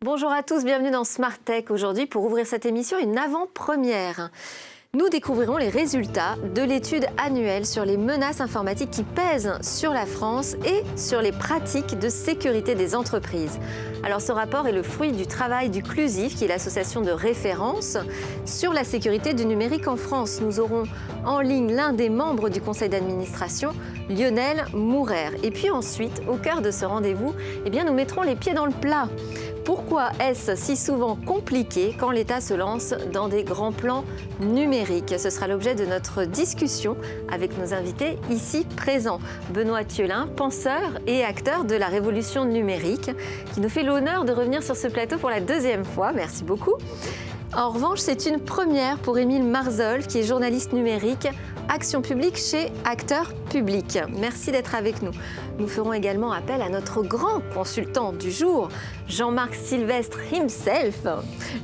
Bonjour à tous, bienvenue dans Smart Tech. Aujourd'hui, pour ouvrir cette émission, une avant-première. Nous découvrirons les résultats de l'étude annuelle sur les menaces informatiques qui pèsent sur la France et sur les pratiques de sécurité des entreprises. Alors ce rapport est le fruit du travail du CLUSIF, qui est l'association de référence sur la sécurité du numérique en France. Nous aurons en ligne l'un des membres du conseil d'administration, Lionel Mourer. Et puis ensuite, au cœur de ce rendez-vous, nous mettrons les pieds dans le plat. Pourquoi est-ce si souvent compliqué quand l'État se lance dans des grands plans numériques? Ce sera l'objet de notre discussion avec nos invités ici présents. Benoît Thiolin, penseur et acteur de la révolution numérique, qui nous fait l'honneur de revenir sur ce plateau pour la deuxième fois. Merci beaucoup. En revanche, c'est une première pour Émile Marzolf, qui est journaliste numérique, action publique chez Acteurs Publics. Merci d'être avec nous. Nous ferons également appel à notre grand consultant du jour, Jean-Marc Sylvestre himself,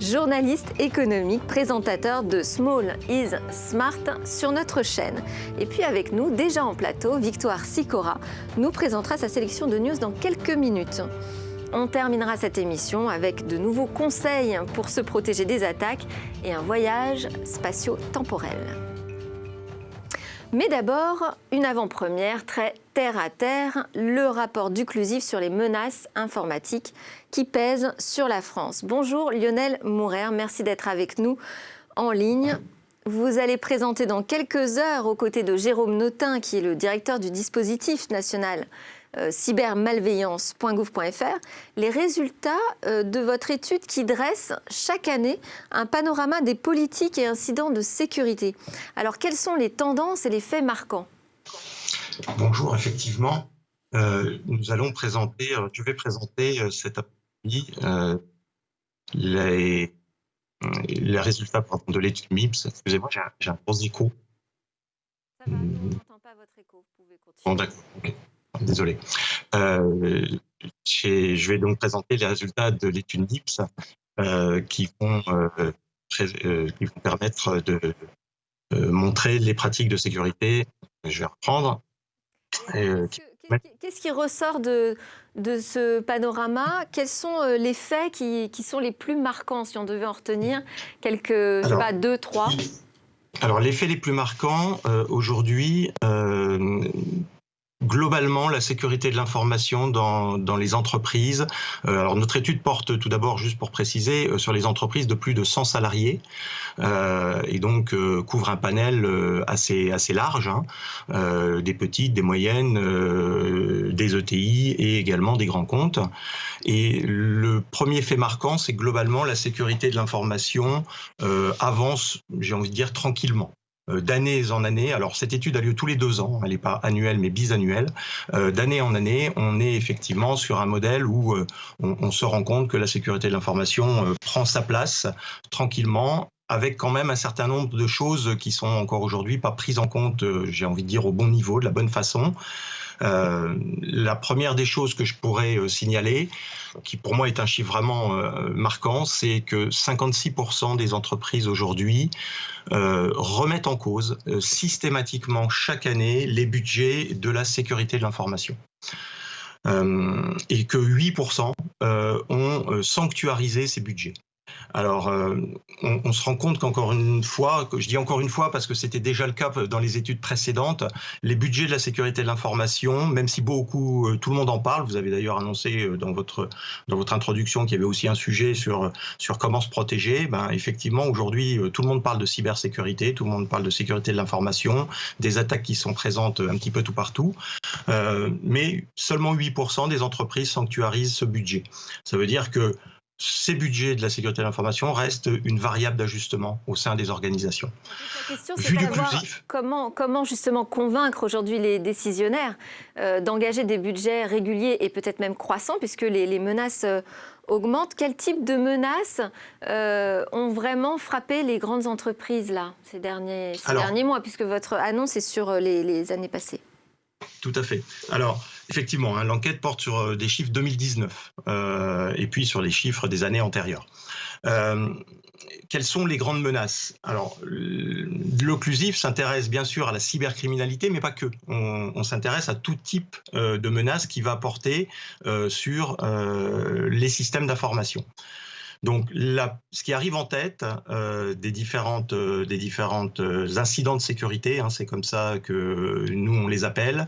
journaliste économique, présentateur de Small is Smart sur notre chaîne. Et puis avec nous, déjà en plateau, Victoire Sicora nous présentera sa sélection de news dans quelques minutes. On terminera cette émission avec de nouveaux conseils pour se protéger des attaques et un voyage spatio-temporel. Mais d'abord, une avant-première très terre-à-terre, le rapport du CLUSIF sur les menaces informatiques qui pèsent sur la France. Bonjour Lionel Mourer, merci d'être avec nous en ligne. Vous allez présenter dans quelques heures, aux côtés de Jérôme Notin, qui est le directeur du dispositif national cybermalveillance.gouv.fr, les résultats de votre étude qui dresse chaque année un panorama des politiques et incidents de sécurité. Alors, quelles sont les tendances et les faits marquants? Bonjour, effectivement, nous allons présenter, je vais présenter cet après-midi les résultats de l'étude MIPS. Excusez-moi, j'ai un gros écho. Ça va, on n'entend pas votre écho, vous pouvez continuer. Bon, d'accord, ok. Désolé. Je vais donc présenter les résultats de l'étude MIPS qui vont permettre de montrer les pratiques de sécurité. Je vais reprendre. Qu'est-ce qui ressort de ce panorama? Quels sont les faits qui sont les plus marquants, si on devait en retenir quelques, je sais pas, 2, 3? Alors, les faits les plus marquants, aujourd'hui, globalement, la sécurité de l'information dans les entreprises. Alors, notre étude porte tout d'abord, juste pour préciser, sur les entreprises de plus de 100 salariés et donc couvre un panel assez large, des petites, des moyennes, des ETI et également des grands comptes. Et le premier fait marquant, c'est que globalement, la sécurité de l'information avance, j'ai envie de dire, tranquillement. D'année en année, alors cette étude a lieu tous les 2 ans, elle n'est pas annuelle mais bisannuelle, d'année en année, on est effectivement sur un modèle où on se rend compte que la sécurité de l'information prend sa place tranquillement, avec quand même un certain nombre de choses qui sont encore aujourd'hui pas prises en compte, j'ai envie de dire, au bon niveau, de la bonne façon. La première des choses que je pourrais signaler, qui pour moi est un chiffre vraiment marquant, c'est que 56% des entreprises aujourd'hui remettent en cause systématiquement chaque année les budgets de la sécurité de l'information. Et que 8% ont sanctuarisé ces budgets. Alors, on se rend compte qu'encore une fois, je dis encore une fois parce que c'était déjà le cas dans les études précédentes, les budgets de la sécurité de l'information, même si beaucoup, tout le monde en parle, vous avez d'ailleurs annoncé dans votre introduction qu'il y avait aussi un sujet sur comment se protéger, effectivement, aujourd'hui, tout le monde parle de cybersécurité, tout le monde parle de sécurité de l'information, des attaques qui sont présentes un petit peu tout partout, mais seulement 8% des entreprises sanctuarisent ce budget. Ça veut dire que ces budgets de la sécurité de l'information restent une variable d'ajustement au sein des organisations. La question, c'est de savoir comment justement convaincre aujourd'hui les décisionnaires d'engager des budgets réguliers et peut-être même croissants, puisque les menaces augmentent. Quel type de menaces ont vraiment frappé les grandes entreprises là, ces derniers mois, puisque votre annonce est sur les années passées? Tout à fait. Alors, effectivement, l'enquête porte sur des chiffres 2019 et puis sur les chiffres des années antérieures. Quelles sont les grandes menaces? Alors, l'occlusif s'intéresse bien sûr à la cybercriminalité, mais pas que. On s'intéresse à tout type de menaces qui va porter sur les systèmes d'information. Donc, ce qui arrive en tête des différentes incidents de sécurité, hein, c'est comme ça que nous on les appelle,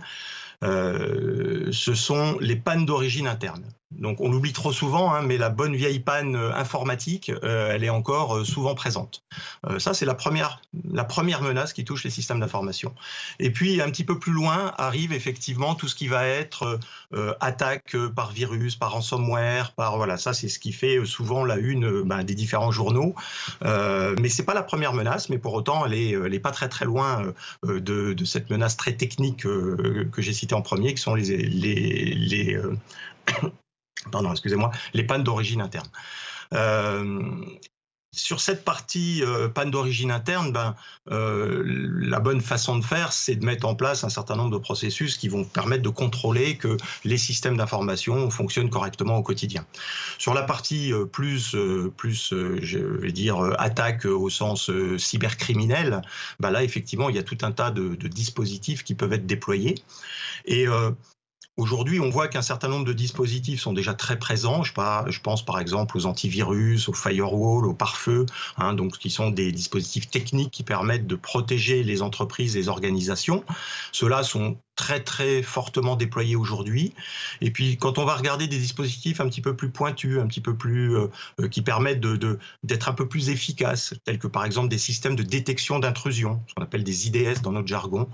ce sont les pannes d'origine interne. Donc on l'oublie trop souvent, hein, mais la bonne vieille panne informatique, elle est encore souvent présente. Ça, c'est la première menace qui touche les systèmes d'information. Et puis, un petit peu plus loin, arrive effectivement tout ce qui va être attaque par virus, par ransomware, voilà, ça c'est ce qui fait souvent la une des différents journaux. Mais c'est pas la première menace, mais pour autant, elle est pas très très loin de cette menace très technique que j'ai citée en premier, qui sont les pannes d'origine interne. Sur cette partie panne d'origine interne, la bonne façon de faire, c'est de mettre en place un certain nombre de processus qui vont permettre de contrôler que les systèmes d'information fonctionnent correctement au quotidien. Sur la partie je vais dire, attaque au sens cybercriminel, là, effectivement, il y a tout un tas de dispositifs qui peuvent être déployés. Et aujourd'hui, on voit qu'un certain nombre de dispositifs sont déjà très présents. Je pense par exemple aux antivirus, aux firewalls, aux pare-feux, donc qui sont des dispositifs techniques qui permettent de protéger les entreprises et les organisations. Ceux-là sont très très fortement déployés aujourd'hui. Et puis quand on va regarder des dispositifs un petit peu plus pointus, un petit peu plus qui permettent d'être un peu plus efficaces, tels que par exemple des systèmes de détection d'intrusion, ce qu'on appelle des IDS dans notre jargon,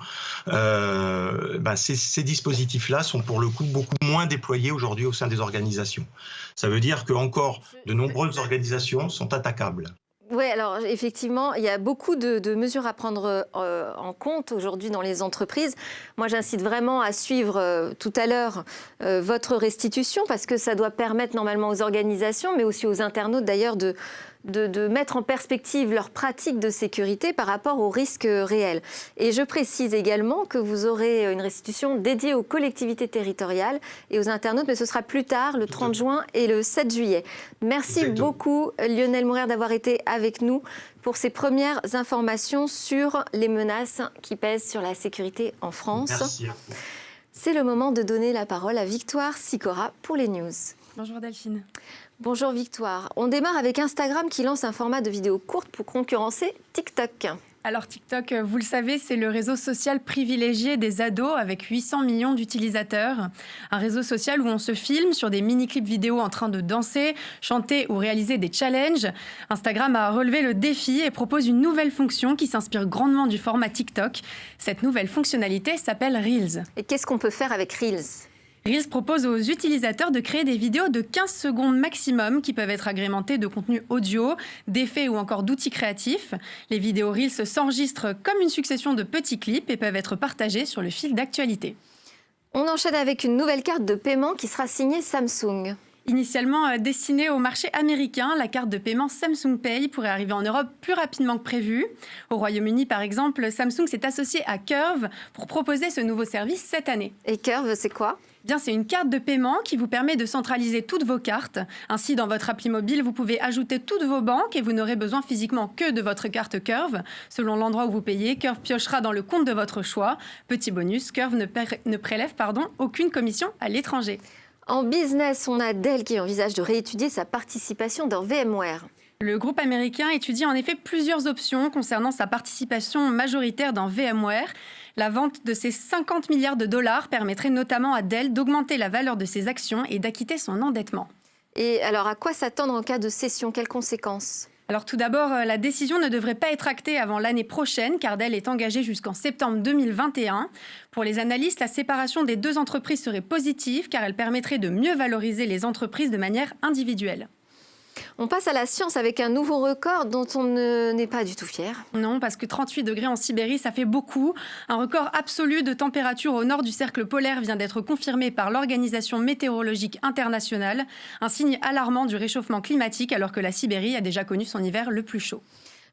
ces dispositifs-là sont pour le coup beaucoup moins déployés aujourd'hui au sein des organisations. Ça veut dire que encore de nombreuses organisations sont attaquables. Oui, alors effectivement, il y a beaucoup de mesures à prendre en compte aujourd'hui dans les entreprises. Moi, j'incite vraiment à suivre tout à l'heure votre restitution parce que ça doit permettre normalement aux organisations, mais aussi aux internautes d'ailleurs, de mettre en perspective leurs pratiques de sécurité par rapport aux risques réels. Et je précise également que vous aurez une restitution dédiée aux collectivités territoriales et aux internautes, mais ce sera plus tard, le 30 juin et le 7 juillet. Merci beaucoup Lionel Mourer d'avoir été avec nous pour ces premières informations sur les menaces qui pèsent sur la sécurité en France. Merci à vous. C'est le moment de donner la parole à Victoire Sicora pour les news. Bonjour Delphine. Bonjour Victoire. On démarre avec Instagram qui lance un format de vidéo courte pour concurrencer TikTok. Alors TikTok, vous le savez, c'est le réseau social privilégié des ados avec 800 millions d'utilisateurs. Un réseau social où on se filme sur des mini-clips vidéo en train de danser, chanter ou réaliser des challenges. Instagram a relevé le défi et propose une nouvelle fonction qui s'inspire grandement du format TikTok. Cette nouvelle fonctionnalité s'appelle Reels. Et qu'est-ce qu'on peut faire avec Reels ? Reels propose aux utilisateurs de créer des vidéos de 15 secondes maximum qui peuvent être agrémentées de contenu audio, d'effets ou encore d'outils créatifs. Les vidéos Reels s'enregistrent comme une succession de petits clips et peuvent être partagées sur le fil d'actualité. On enchaîne avec une nouvelle carte de paiement qui sera signée Samsung. Initialement destinée au marché américain, la carte de paiement Samsung Pay pourrait arriver en Europe plus rapidement que prévu. Au Royaume-Uni, par exemple, Samsung s'est associé à Curve pour proposer ce nouveau service cette année. Et Curve, c'est quoi ? Bien, c'est une carte de paiement qui vous permet de centraliser toutes vos cartes. Ainsi, dans votre appli mobile, vous pouvez ajouter toutes vos banques et vous n'aurez besoin physiquement que de votre carte Curve. Selon l'endroit où vous payez, Curve piochera dans le compte de votre choix. Petit bonus, Curve ne prélève aucune commission à l'étranger. En business, on a Dell qui envisage de réétudier sa participation dans VMware. Le groupe américain étudie en effet plusieurs options concernant sa participation majoritaire dans VMware. La vente de ces 50 milliards de dollars permettrait notamment à Dell d'augmenter la valeur de ses actions et d'acquitter son endettement. Et alors, à quoi s'attendre en cas de cession ? Quelles conséquences ? Alors tout d'abord, la décision ne devrait pas être actée avant l'année prochaine car Dell est engagée jusqu'en septembre 2021. Pour les analystes, la séparation des deux entreprises serait positive car elle permettrait de mieux valoriser les entreprises de manière individuelle. On passe à la science avec un nouveau record dont on n'est pas du tout fier. Non, parce que 38 degrés en Sibérie, ça fait beaucoup. Un record absolu de température au nord du cercle polaire vient d'être confirmé par l'Organisation météorologique internationale. Un signe alarmant du réchauffement climatique alors que la Sibérie a déjà connu son hiver le plus chaud.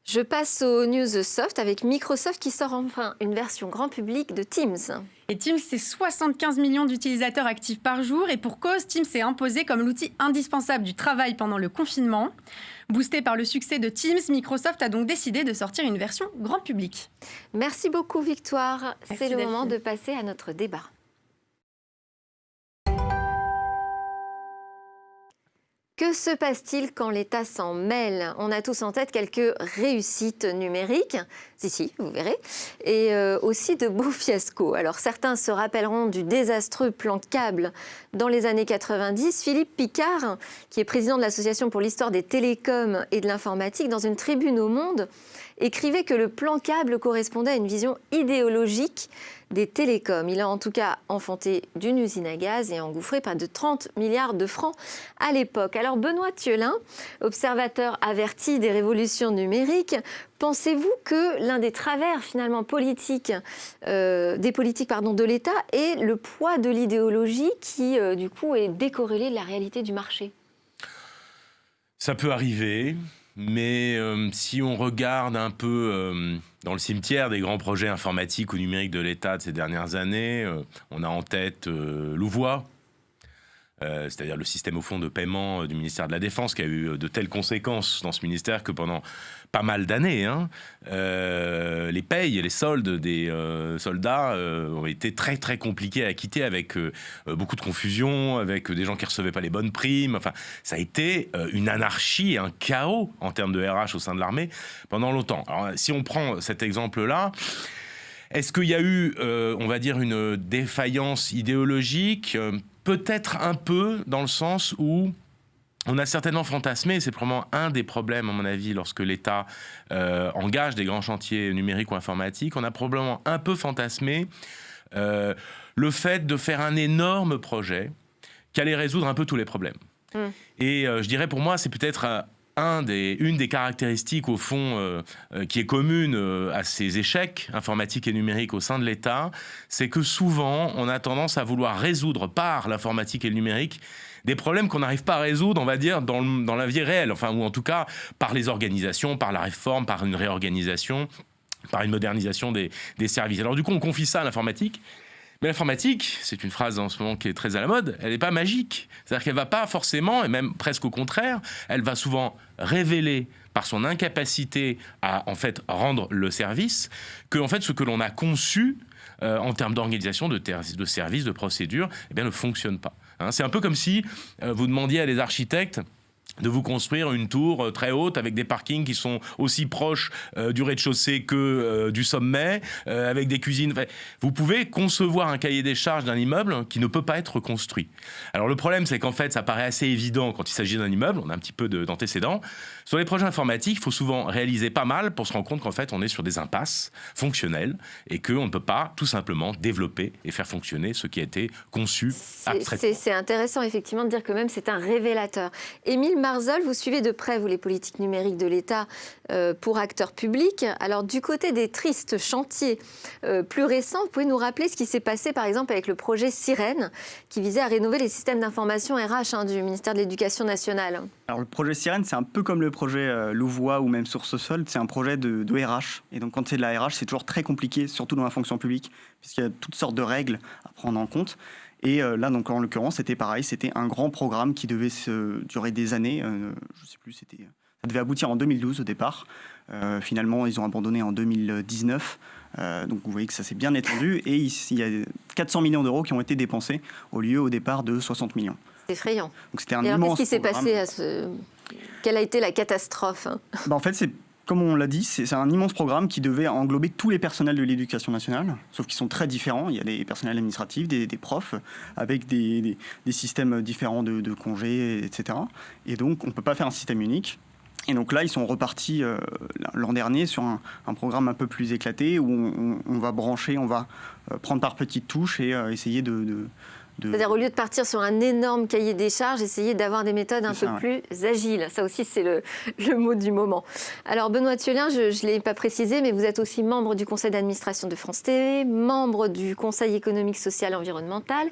Je passe aux news soft avec Microsoft qui sort enfin une version grand public de Teams. Et Teams, c'est 75 millions d'utilisateurs actifs par jour. Et pour cause, Teams s'est imposé comme l'outil indispensable du travail pendant le confinement. Boosté par le succès de Teams, Microsoft a donc décidé de sortir une version grand public. Merci beaucoup Victoire. C'est le Delphine. moment de passer à notre débat. Que se passe-t-il quand l'État s'en mêle? On a tous en tête quelques réussites numériques, si, vous verrez, et aussi de beaux fiascos. Alors certains se rappelleront du désastreux plan câble dans les années 90. Philippe Picard, qui est président de l'Association pour l'histoire des télécoms et de l'informatique, dans une tribune au Monde, écrivait que le plan câble correspondait à une vision idéologique des télécoms. Il a en tout cas enfanté d'une usine à gaz et engouffré près de 30 milliards de francs à l'époque. Alors Benoît Thielin, observateur averti des révolutions numériques, pensez-vous que l'un des travers finalement politiques, de l'État est le poids de l'idéologie qui du coup est décorrélé de la réalité du marché? Ça peut arriver. Mais si on regarde un peu dans le cimetière des grands projets informatiques ou numériques de l'État de ces dernières années, on a en tête Louvois, c'est-à-dire le système au fond de paiement du ministère de la Défense, qui a eu de telles conséquences dans ce ministère que pendant pas mal d'années, les payes et les soldes des soldats ont été très très compliqués à acquitter, avec beaucoup de confusion, avec des gens qui ne recevaient pas les bonnes primes. Enfin, ça a été une anarchie, un chaos en termes de RH au sein de l'armée pendant longtemps. Alors, si on prend cet exemple-là, est-ce qu'il y a eu, on va dire, une défaillance idéologique ? Peut-être un peu, dans le sens où on a certainement fantasmé, c'est probablement un des problèmes, à mon avis, lorsque l'État engage des grands chantiers numériques ou informatiques, on a probablement un peu fantasmé le fait de faire un énorme projet qui allait résoudre un peu tous les problèmes. Et je dirais, pour moi, c'est peut-être une des caractéristiques, au fond, qui est commune à ces échecs informatiques et numériques au sein de l'État, c'est que souvent, on a tendance à vouloir résoudre par l'informatique et le numérique des problèmes qu'on n'arrive pas à résoudre, on va dire, dans la vie réelle, enfin, ou en tout cas par les organisations, par la réforme, par une réorganisation, par une modernisation des services. Alors du coup, on confie ça à l'informatique. Mais l'informatique, c'est une phrase en ce moment qui est très à la mode, elle n'est pas magique. C'est-à-dire qu'elle ne va pas forcément, et même presque au contraire, elle va souvent révéler par son incapacité à en fait rendre le service, que en fait ce que l'on a conçu en termes d'organisation, de services, de procédures, eh bien, ne fonctionne pas. C'est un peu comme si vous demandiez à des architectes de vous construire une tour très haute avec des parkings qui sont aussi proches du rez-de-chaussée que du sommet, avec des cuisines. Enfin, vous pouvez concevoir un cahier des charges d'un immeuble qui ne peut pas être construit. Alors le problème, c'est qu'en fait, ça paraît assez évident quand il s'agit d'un immeuble, on a un petit peu d'antécédents. Sur les projets informatiques, il faut souvent réaliser pas mal pour se rendre compte qu'en fait, on est sur des impasses fonctionnelles et qu'on ne peut pas tout simplement développer et faire fonctionner ce qui a été conçu abstraitement. C'est intéressant effectivement de dire que même c'est un révélateur. Émile Marzol, vous suivez de près, vous, les politiques numériques de l'État pour acteurs publics. Alors, du côté des tristes chantiers plus récents, vous pouvez nous rappeler ce qui s'est passé, par exemple, avec le projet Sirène, qui visait à rénover les systèmes d'information RH du ministère de l'Éducation nationale. Alors, le projet Sirène, c'est un peu comme le projet Louvois ou même SourceSolid, c'est un projet de RH. Et donc, quand c'est de la RH, c'est toujours très compliqué, surtout dans la fonction publique, puisqu'il y a toutes sortes de règles à prendre en compte. Et là, donc, en l'occurrence, c'était pareil, c'était un grand programme qui devait durer des années. Je ne sais plus, ça devait aboutir en 2012 au départ. Finalement, ils ont abandonné en 2019. Donc, vous voyez que ça s'est bien étendu. Et il y a 400 millions d'euros qui ont été dépensés au lieu, au départ, de 60 millions. C'est effrayant. Donc, c'était un et alors, immense qu'est-ce qui s'est programme. passé Quelle a été la catastrophe? En fait, comme on l'a dit, c'est un immense programme qui devait englober tous les personnels de l'éducation nationale, sauf qu'ils sont très différents. Il y a des personnels administratifs, des profs, avec des systèmes différents de congés, etc. Et donc, on ne peut pas faire un système unique. Et donc là, ils sont repartis l'an dernier sur un programme un peu plus éclaté, où on va brancher, on va prendre par petites touches et essayer C'est-à-dire, au lieu de partir sur un énorme cahier des charges, essayer d'avoir des méthodes un peu plus agiles. Ça aussi, c'est le mot du moment. Alors, Benoît Thielin, je ne l'ai pas précisé, mais vous êtes aussi membre du conseil d'administration de France TV, membre du conseil économique, social et environnemental,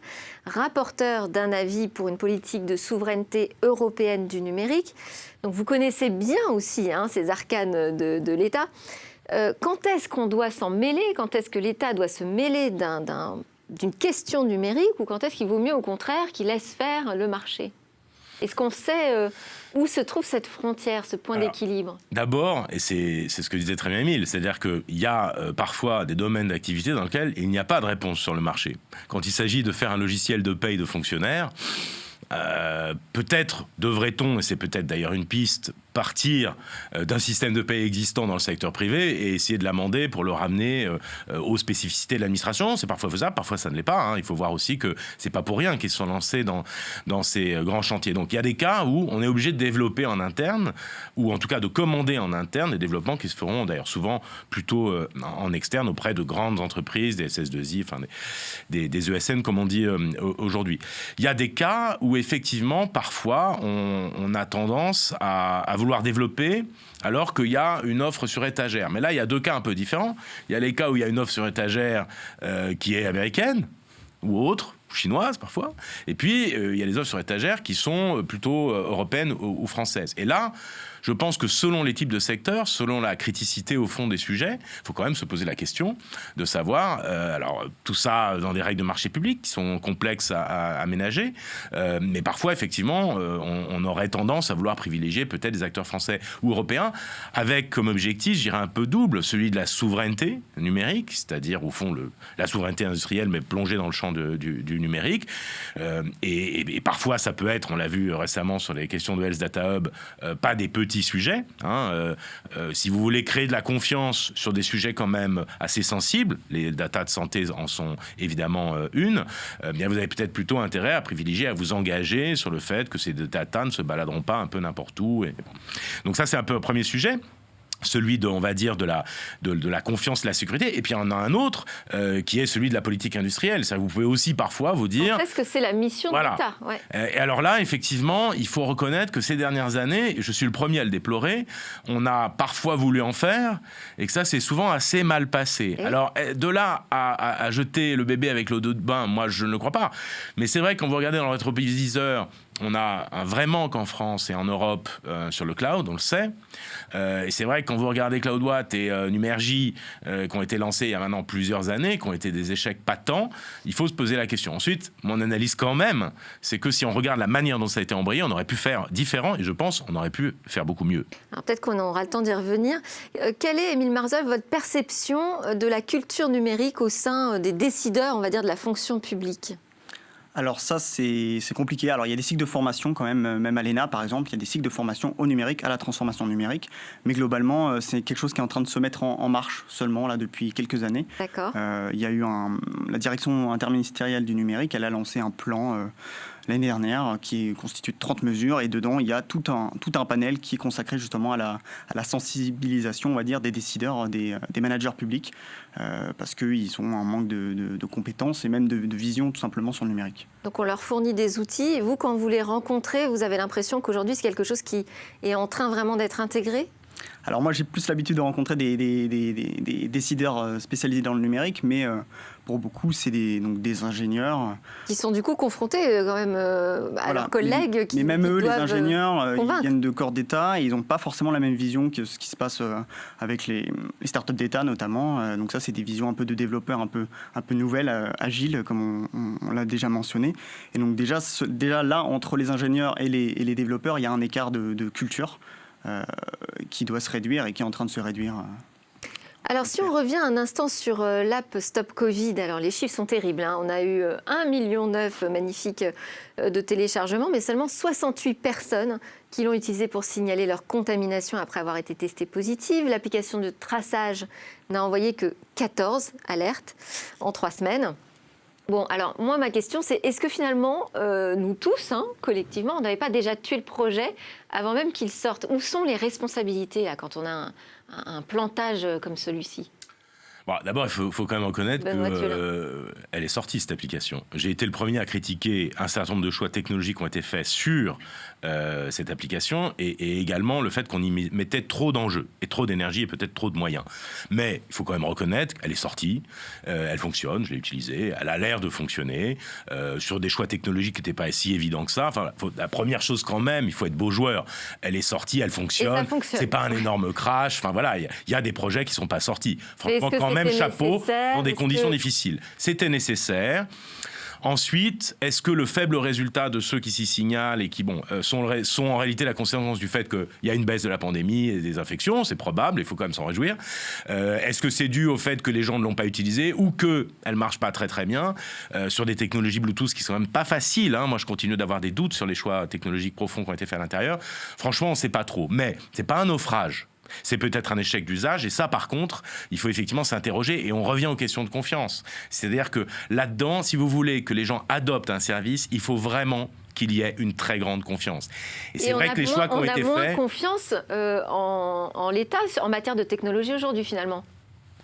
rapporteur d'un avis pour une politique de souveraineté européenne du numérique. Donc, vous connaissez bien aussi ces arcanes de l'État. Quand est-ce qu'on doit s'en mêler? Quand est-ce que l'État doit se mêler d'une question numérique, ou quand est-ce qu'il vaut mieux, au contraire, qu'il laisse faire le marché? Est-ce qu'on sait Où se trouve cette frontière, ce point d'équilibre ? D'abord, et c'est ce que disait très bien Émile, c'est-à-dire qu'il y a parfois des domaines d'activité dans lesquels il n'y a pas de réponse sur le marché. Quand il s'agit de faire un logiciel de paye de fonctionnaires, peut-être devrait-on, et c'est peut-être d'ailleurs une piste, partir d'un système de paie existant dans le secteur privé et essayer de l'amender pour le ramener aux spécificités de l'administration. C'est parfois faisable, parfois ça ne l'est pas. Hein. Il faut voir aussi que c'est pas pour rien qu'ils se sont lancés dans ces grands chantiers. Donc il y a des cas où on est obligé de développer en interne, ou en tout cas de commander en interne des développements qui se feront d'ailleurs souvent plutôt en externe auprès de grandes entreprises, des SS2I, enfin des ESN comme on dit aujourd'hui. Il y a des cas où effectivement parfois on a tendance à vouloir développer alors qu'il y a une offre sur étagère. Mais là, il y a deux cas un peu différents. Il y a les cas où il y a une offre sur étagère qui est américaine ou autre, chinoise parfois. Et puis, il y a les offres sur étagère qui sont plutôt européennes ou françaises. Et là, je pense que selon les types de secteurs, selon la criticité au fond des sujets, il faut quand même se poser la question de savoir, alors tout ça dans des règles de marché public qui sont complexes à ménager, mais parfois effectivement on aurait tendance à vouloir privilégier peut-être des acteurs français ou européens avec comme objectif, je dirais un peu double, celui de la souveraineté numérique, c'est-à-dire au fond la souveraineté industrielle mais plongée dans le champ du numérique, et parfois ça peut être, on l'a vu récemment sur les questions de Health Data Hub, pas des petits sujets. Si vous voulez créer de la confiance sur des sujets quand même assez sensibles, les data de santé en sont évidemment bien vous avez peut-être plutôt intérêt à privilégier, à vous engager sur le fait que ces data ne se baladeront pas un peu n'importe où. Donc ça, c'est un peu un premier sujet. Celui de, on va dire, de la confiance et la sécurité. Et puis, il y en a un autre qui est celui de la politique industrielle. C'est-à-dire que vous pouvez aussi parfois vous dire... Est-ce que c'est la mission de l'État ? Ouais. Et alors là, effectivement, il faut reconnaître que ces dernières années, je suis le premier à le déplorer, on a parfois voulu en faire et que ça, c'est souvent assez mal passé. Alors, de là à jeter le bébé avec l'eau de bain, moi, je ne le crois pas. Mais c'est vrai, quand vous regardez dans le rétroviseur, on a un vrai manque en France et en Europe sur le cloud, on le sait. Et c'est vrai que quand vous regardez CloudWatt et Numergy, qui ont été lancés il y a maintenant plusieurs années, qui ont été des échecs patents, il faut se poser la question. Ensuite, mon analyse quand même, c'est que si on regarde la manière dont ça a été embrayé, on aurait pu faire différent et je pense qu'on aurait pu faire beaucoup mieux. Alors peut-être qu'on aura le temps d'y revenir. Quelle est, Émile Marsolles, votre perception de la culture numérique au sein des décideurs, on va dire, de la fonction publique ? Alors ça, c'est compliqué. Alors il y a des cycles de formation quand même à l'ENA par exemple, il y a des cycles de formation au numérique, à la transformation numérique. Mais globalement, c'est quelque chose qui est en train de se mettre en marche seulement là depuis quelques années. D'accord. Il y a eu la direction interministérielle du numérique, elle a lancé un plan l'année dernière qui est constitué de 30 mesures et dedans il y a tout un panel qui est consacré justement à la sensibilisation, on va dire, des décideurs, des managers publics parce qu'ils ont un manque de compétences et même de vision tout simplement sur le numérique. Donc on leur fournit des outils et vous, quand vous les rencontrez, vous avez l'impression qu'aujourd'hui c'est quelque chose qui est en train vraiment d'être intégré ? Alors moi j'ai plus l'habitude de rencontrer des décideurs spécialisés dans le numérique, mais pour beaucoup c'est des ingénieurs. Qui sont du coup confrontés quand même à leurs collègues. Mais même eux, les ingénieurs, ils viennent de corps d'État et ils n'ont pas forcément la même vision que ce qui se passe avec les startups d'État notamment. Donc ça c'est des visions un peu de développeurs un peu nouvelles, agiles comme on l'a déjà mentionné. Et donc déjà là entre les ingénieurs et les développeurs il y a un écart de culture. Qui doit se réduire et qui est en train de se réduire. Alors si on revient un instant sur l'app Stop Covid, alors les chiffres sont terribles. Hein. On a eu 1,9 million magnifiques de téléchargements, mais seulement 68 personnes qui l'ont utilisé pour signaler leur contamination après avoir été testées positives. L'application de traçage n'a envoyé que 14 alertes en 3 semaines. Bon, alors moi, ma question, c'est est-ce que finalement, nous tous, collectivement, on n'avait pas déjà tué le projet avant même qu'il sorte ? Où sont les responsabilités là, quand on a un plantage comme celui-ci ? Bon, d'abord, il faut quand même reconnaître qu'elle est sortie, cette application. J'ai été le premier à critiquer un certain nombre de choix technologiques qui ont été faits sur cette application et également le fait qu'on y mettait trop d'enjeux et trop d'énergie et peut-être trop de moyens. Mais il faut quand même reconnaître qu'elle est sortie, elle fonctionne, je l'ai utilisée, elle a l'air de fonctionner sur des choix technologiques qui n'étaient pas si évidents que ça. Enfin, la première chose quand même, il faut être beau joueur. Elle est sortie, elle fonctionne. C'est pas un énorme crash. Enfin voilà, il y a des projets qui sont pas sortis. Franchement, quand même chapeau dans des conditions difficiles. C'était nécessaire. Ensuite, est-ce que le faible résultat de ceux qui s'y signalent et qui sont en réalité la conséquence du fait qu'il y a une baisse de la pandémie et des infections? C'est probable, il faut quand même s'en réjouir. Est-ce que c'est dû au fait que les gens ne l'ont pas utilisée ou qu'elle ne marche pas très très bien sur des technologies Bluetooth qui sont quand même pas faciles, hein. Moi, je continue d'avoir des doutes sur les choix technologiques profonds qui ont été faits à l'intérieur. Franchement, on ne sait pas trop. Mais ce n'est pas un naufrage. C'est peut-être un échec d'usage, et ça, par contre, il faut effectivement s'interroger, et on revient aux questions de confiance. C'est-à-dire que là-dedans, si vous voulez que les gens adoptent un service, il faut vraiment qu'il y ait une très grande confiance. Et c'est vrai que les choix qui ont été faits... On a moins confiance en l'État en matière de technologie aujourd'hui, finalement.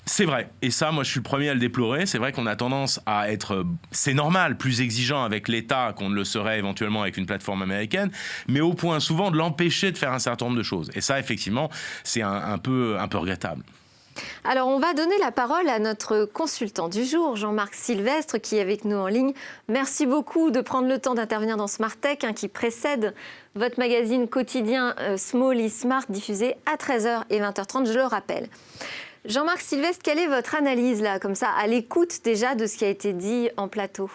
C'est vrai, et ça, moi, je suis le premier à le déplorer. C'est vrai qu'on a tendance à être, c'est normal, plus exigeant avec l'État qu'on ne le serait éventuellement avec une plateforme américaine, mais au point souvent de l'empêcher de faire un certain nombre de choses. Et ça, effectivement, c'est un peu regrettable. Alors, on va donner la parole à notre consultant du jour, Jean-Marc Sylvestre, qui est avec nous en ligne. Merci beaucoup de prendre le temps d'intervenir dans Smart Tech, qui précède votre magazine quotidien Small is Smart, diffusé à 13h et 20h30, je le rappelle. Jean-Marc Sylvestre, quelle est votre analyse, là, comme ça, à l'écoute déjà de ce qui a été dit en plateau?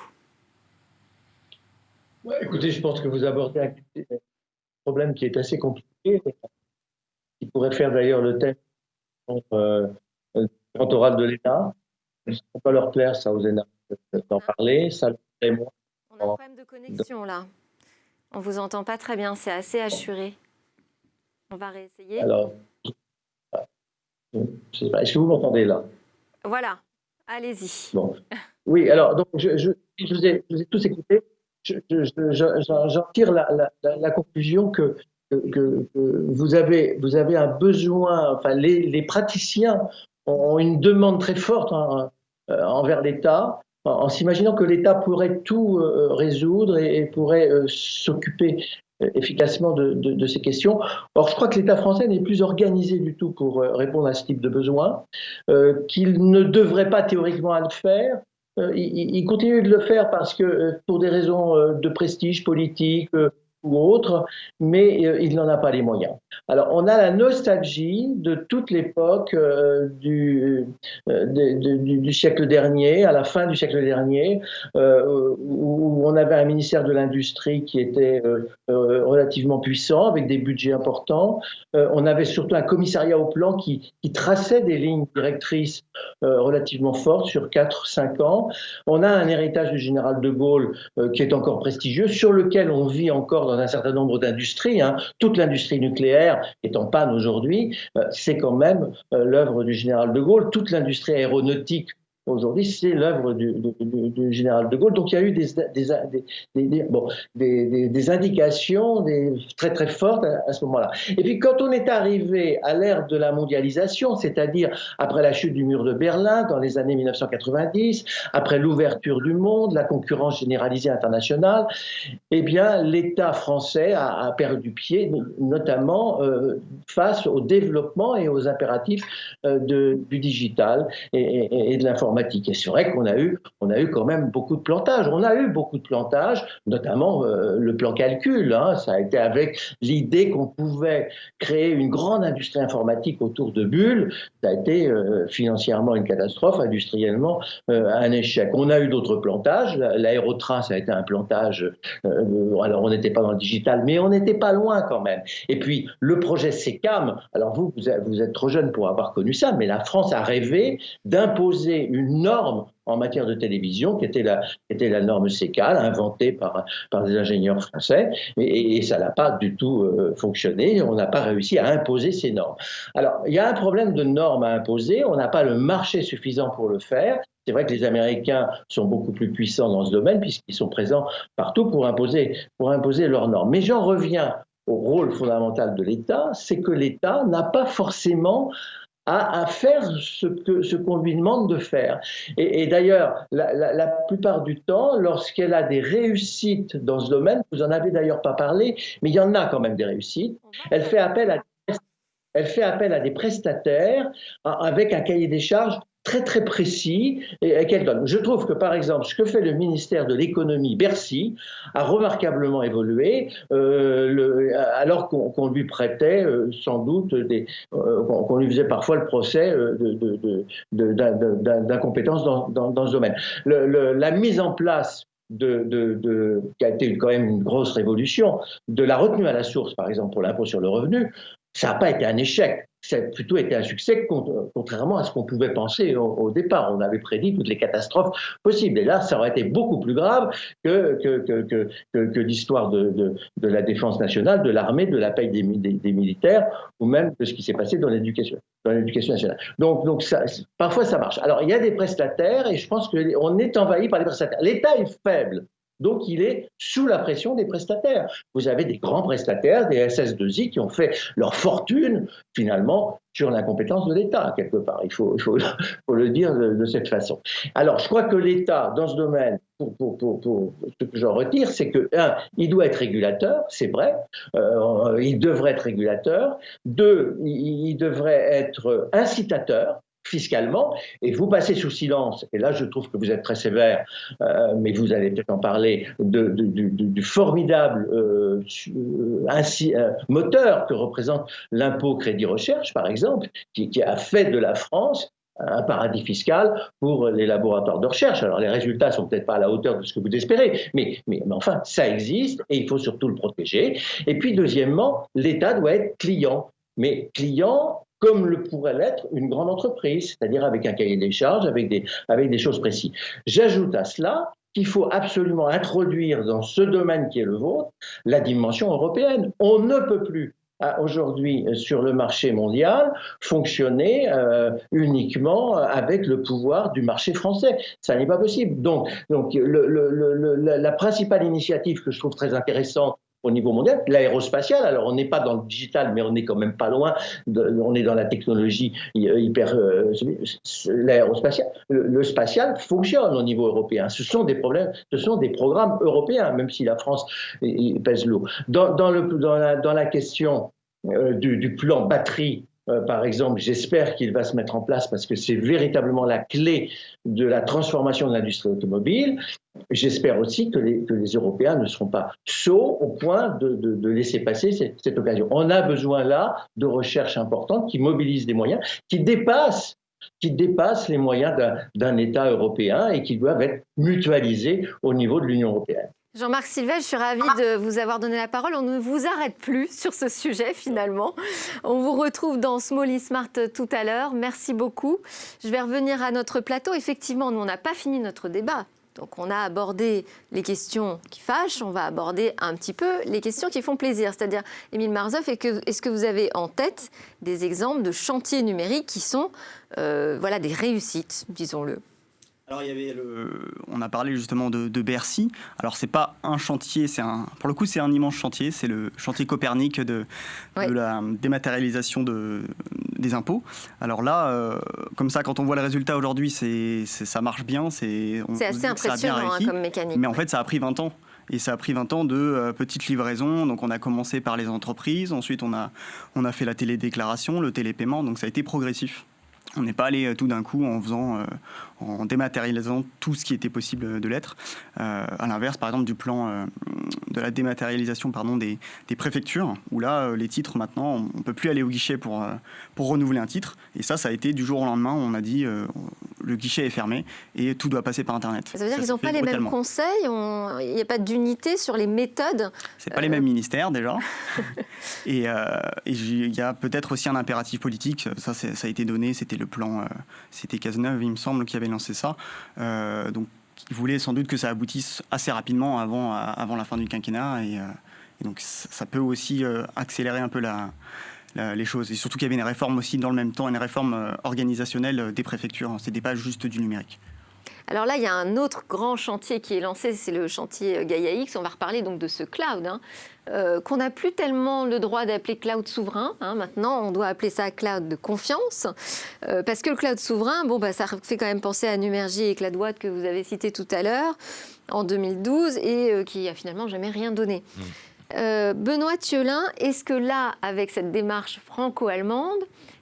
Ouais, écoutez, je pense que vous abordez un problème qui est assez compliqué, qui pourrait faire d'ailleurs le thème du grand oral de l'ENA. Ce ne peut pas leur plaire, ça, aux ENA, d'en parler. Ça, et moi, on a un problème de connexion, là. On ne vous entend pas très bien, c'est assez assuré. On va réessayer. Alors, est-ce que vous m'entendez là? Voilà, allez-y. Bon. Oui, alors, donc, je vous ai tous écoutés. J'en tire la conclusion que vous avez un besoin, enfin, les praticiens ont une demande très forte envers l'État, en s'imaginant que l'État pourrait tout résoudre et pourrait s'occuper efficacement de ces questions. Or, je crois que l'État français n'est plus organisé du tout pour répondre à ce type de besoin, qu'il ne devrait pas théoriquement le faire. Il continue de le faire parce que pour des raisons de prestige politique ou autre, mais il n'en a pas les moyens. Alors, on a la nostalgie de toute l'époque du siècle dernier, à la fin du siècle dernier, où on avait un ministère de l'Industrie qui était relativement puissant, avec des budgets importants. On avait surtout un commissariat au plan qui traçait des lignes directrices relativement fortes sur 4-5 ans. On a un héritage du général de Gaulle qui est encore prestigieux, sur lequel on vit encore dans un certain nombre d'industries. Toute l'industrie nucléaire est en panne aujourd'hui, c'est quand même l'œuvre du général de Gaulle. Toute l'industrie aéronautique aujourd'hui, c'est l'œuvre du général de Gaulle. Donc il y a eu des indications très très fortes à ce moment-là. Et puis quand on est arrivé à l'ère de la mondialisation, c'est-à-dire après la chute du mur de Berlin dans les années 1990, après l'ouverture du monde, la concurrence généralisée internationale, eh bien l'État français a perdu pied, notamment face au développement et aux impératifs du digital et de l'informatique. Et c'est vrai qu'on a eu quand même beaucoup de plantage. On a eu beaucoup de plantage, notamment le plan calcul. Ça a été avec l'idée qu'on pouvait créer une grande industrie informatique autour de bulles. Ça a été financièrement une catastrophe, industriellement un échec. On a eu d'autres plantages. L'aérotrain, ça a été un plantage. Alors, on n'était pas dans le digital, mais on n'était pas loin quand même. Et puis, le projet SECAM, alors vous êtes trop jeune pour avoir connu ça, mais la France a rêvé d'imposer une norme en matière de télévision qui était la norme SECAL, inventée par des ingénieurs français, et ça n'a pas du tout fonctionné. On n'a pas réussi à imposer ces normes. Alors, il y a un problème de normes à imposer. On n'a pas le marché suffisant pour le faire. C'est vrai que les Américains sont beaucoup plus puissants dans ce domaine puisqu'ils sont présents partout pour imposer leurs normes. Mais j'en reviens au rôle fondamental de l'État, c'est que l'État n'a pas forcément à faire ce qu'on lui demande de faire. Et d'ailleurs, la plupart du temps, lorsqu'elle a des réussites dans ce domaine, vous en avez d'ailleurs pas parlé, mais il y en a quand même des réussites, elle fait appel à des prestataires avec un cahier des charges très très précis et qu'elle donne. Je trouve que par exemple ce que fait le ministère de l'économie, Bercy, a remarquablement évolué alors qu'on lui prêtait sans doute qu'on lui faisait parfois le procès d'incompétence dans ce domaine. La mise en place qui a été quand même une grosse révolution, de la retenue à la source, par exemple, pour l'impôt sur le revenu, ça n'a pas été un échec. Ça a plutôt été un succès, contrairement à ce qu'on pouvait penser au départ. On avait prédit toutes les catastrophes possibles. Et là, ça aurait été beaucoup plus grave que l'histoire de la défense nationale, de l'armée, de la paye des militaires, ou même de ce qui s'est passé dans l'éducation nationale. Donc parfois, ça marche. Alors, il y a des prestataires, et je pense qu'on est envahi par les prestataires. L'État est faible. Donc, il est sous la pression des prestataires. Vous avez des grands prestataires, des SS2I, qui ont fait leur fortune, finalement, sur l'incompétence de l'État, quelque part. Il faut le dire de cette façon. Alors, je crois que l'État, dans ce domaine, pour ce que j'en retire, c'est que, il doit être régulateur, c'est vrai, il devrait être régulateur. 2, il devrait être incitateur, fiscalement, et vous passez sous silence, et là je trouve que vous êtes très sévère, mais vous allez peut-être en parler, du formidable moteur que représente l'impôt crédit recherche, par exemple, qui a fait de la France un paradis fiscal pour les laboratoires de recherche. Alors les résultats sont peut-être pas à la hauteur de ce que vous espérez, mais enfin, ça existe, et il faut surtout le protéger. Et puis deuxièmement, l'État doit être client, mais client comme le pourrait l'être une grande entreprise, c'est-à-dire avec un cahier des charges, avec des choses précises. J'ajoute à cela qu'il faut absolument introduire dans ce domaine qui est le vôtre la dimension européenne. On ne peut plus aujourd'hui sur le marché mondial fonctionner uniquement avec le pouvoir du marché français. Ça n'est pas possible. Donc la principale initiative que je trouve très intéressante au niveau mondial, l'aérospatiale. Alors, on n'est pas dans le digital, mais on n'est quand même pas loin. On est dans la technologie hyper... l'aérospatiale. Le spatial fonctionne au niveau européen. Ce sont des programmes européens, même si la France pèse lourd. Dans la question du plan batterie, par exemple, j'espère qu'il va se mettre en place parce que c'est véritablement la clé de la transformation de l'industrie automobile. J'espère aussi que les Européens ne seront pas sots au point de laisser passer cette occasion. On a besoin là de recherche importante qui mobilise des moyens, qui dépassent les moyens d'un État européen et qui doivent être mutualisés au niveau de l'Union européenne. Jean-Marc Sylvet, je suis ravie de vous avoir donné la parole. On ne vous arrête plus sur ce sujet, finalement. On vous retrouve dans Small Smart tout à l'heure. Merci beaucoup. Je vais revenir à notre plateau. Effectivement, nous, on n'a pas fini notre débat. Donc, on a abordé les questions qui fâchent. On va aborder un petit peu les questions qui font plaisir. C'est-à-dire, Émile Marzoff, est-ce que vous avez en tête des exemples de chantiers numériques qui sont des réussites, disons-le? Alors, on a parlé justement de Bercy. Alors, c'est pas un chantier, pour le coup, c'est un immense chantier. C'est le chantier Copernic de la dématérialisation des impôts. Alors là, comme ça, quand on voit le résultat aujourd'hui, ça marche bien. C'est assez impressionnant comme mécanique. Mais en fait, ça a pris 20 ans. Et ça a pris 20 ans de petites livraisons. Donc, on a commencé par les entreprises. Ensuite, on a fait la télédéclaration, le télépaiement. Donc, ça a été progressif. On n'est pas allé tout d'un coup en dématérialisant tout ce qui était possible de l'être. À l'inverse, par exemple, du plan de la dématérialisation des préfectures, où là, les titres, maintenant, on ne peut plus aller au guichet pour renouveler un titre. Et ça a été du jour au lendemain, on a dit le guichet est fermé et tout doit passer par Internet. Ça veut dire qu'ils n'ont pas les mêmes conseils, il n'y a pas d'unité sur les méthodes. C'est pas les mêmes ministères, déjà. Et il y a peut-être aussi un impératif politique, ça a été donné, c'était le plan, c'était Cazeneuve, il me semble, qui avait lancé ça. Donc, il voulait sans doute que ça aboutisse assez rapidement avant la fin du quinquennat. Et donc, ça peut aussi accélérer un peu les choses. Et surtout qu'il y avait une réforme aussi dans le même temps, une réforme organisationnelle des préfectures. C'était pas juste du numérique. Alors là, il y a un autre grand chantier qui est lancé, c'est le chantier Gaia-X. On va reparler donc de ce cloud, qu'on n'a plus tellement le droit d'appeler cloud souverain. Maintenant, on doit appeler ça cloud de confiance. Parce que le cloud souverain, ça fait quand même penser à Numergy et CloudWatt que vous avez cité tout à l'heure, en 2012, et qui a finalement jamais rien donné. Benoît Thiolin, est-ce que là, avec cette démarche franco-allemande,